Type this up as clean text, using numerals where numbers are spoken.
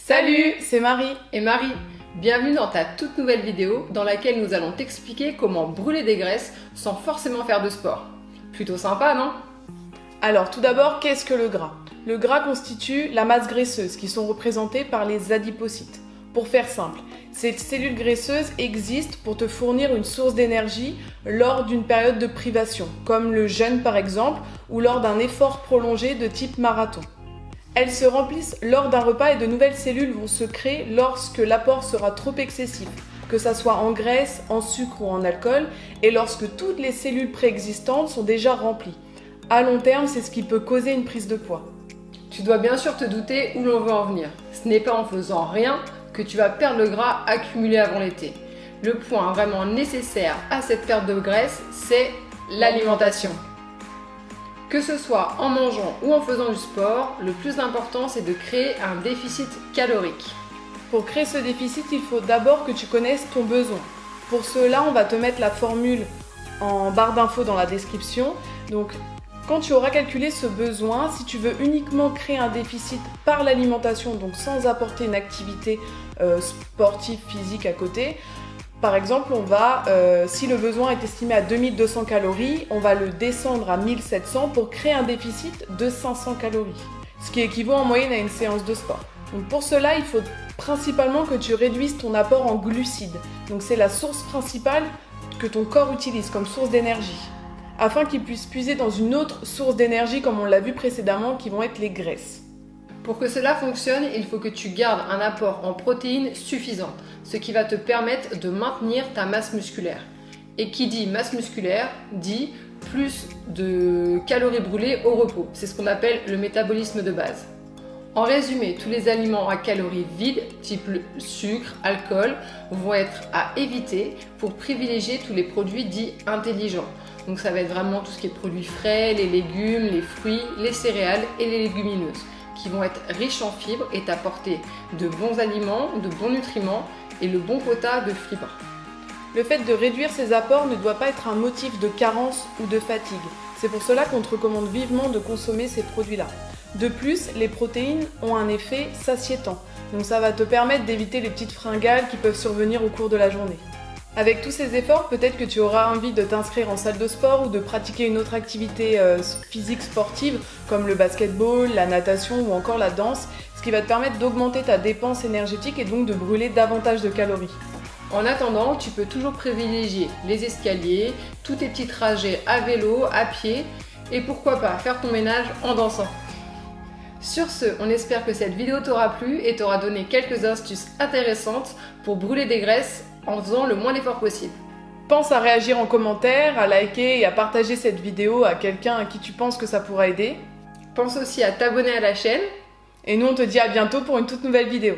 Salut, c'est Marie et Marie. Bienvenue dans ta toute nouvelle vidéo dans laquelle nous allons t'expliquer comment brûler des graisses sans forcément faire de sport. Plutôt sympa, non? Alors tout d'abord, qu'est-ce que le gras? Le gras constitue la masse graisseuse qui sont représentées par les adipocytes. Pour faire simple, ces cellules graisseuses existent pour te fournir une source d'énergie lors d'une période de privation, comme le jeûne par exemple, ou lors d'un effort prolongé de type marathon. Elles se remplissent lors d'un repas et de nouvelles cellules vont se créer lorsque l'apport sera trop excessif, que ça soit en graisse, en sucre ou en alcool, et lorsque toutes les cellules préexistantes sont déjà remplies. À long terme, c'est ce qui peut causer une prise de poids. Tu dois bien sûr te douter où l'on veut en venir. Ce n'est pas en faisant rien que tu vas perdre le gras accumulé avant l'été. Le point vraiment nécessaire à cette perte de graisse, c'est l'alimentation. Que ce soit en mangeant ou en faisant du sport, le plus important c'est de créer un déficit calorique. Pour créer ce déficit, il faut d'abord que tu connaisses ton besoin. Pour cela, on va te mettre la formule en barre d'infos dans la description. Donc, quand tu auras calculé ce besoin, si tu veux uniquement créer un déficit par l'alimentation, donc sans apporter une activité sportive, physique à côté, par exemple, si le besoin est estimé à 2200 calories, on va le descendre à 1700 pour créer un déficit de 500 calories, ce qui équivaut en moyenne à une séance de sport. Donc pour cela, il faut principalement que tu réduises ton apport en glucides. Donc c'est la source principale que ton corps utilise comme source d'énergie, afin qu'il puisse puiser dans une autre source d'énergie comme on l'a vu précédemment, qui vont être les graisses. Pour que cela fonctionne, il faut que tu gardes un apport en protéines suffisant, ce qui va te permettre de maintenir ta masse musculaire. Et qui dit masse musculaire, dit plus de calories brûlées au repos. C'est ce qu'on appelle le métabolisme de base. En résumé, tous les aliments à calories vides, type sucre, alcool, vont être à éviter pour privilégier tous les produits dits intelligents. Donc ça va être vraiment tout ce qui est produits frais, les légumes, les fruits, les céréales et les légumineuses, qui vont être riches en fibres et t'apporter de bons aliments, de bons nutriments et le bon quota de fibres. Le fait de réduire ces apports ne doit pas être un motif de carence ou de fatigue. C'est pour cela qu'on te recommande vivement de consommer ces produits-là. De plus, les protéines ont un effet satiétant, donc ça va te permettre d'éviter les petites fringales qui peuvent survenir au cours de la journée. Avec tous ces efforts, peut-être que tu auras envie de t'inscrire en salle de sport ou de pratiquer une autre activité physique sportive comme le basketball, la natation ou encore la danse, ce qui va te permettre d'augmenter ta dépense énergétique et donc de brûler davantage de calories. En attendant, tu peux toujours privilégier les escaliers, tous tes petits trajets à vélo, à pied et pourquoi pas faire ton ménage en dansant. Sur ce, on espère que cette vidéo t'aura plu et t'aura donné quelques astuces intéressantes pour brûler des graisses en faisant le moins d'efforts possible. Pense à réagir en commentaire, à liker et à partager cette vidéo à quelqu'un à qui tu penses que ça pourra aider. Pense aussi à t'abonner à la chaîne. Et nous on te dit à bientôt pour une toute nouvelle vidéo.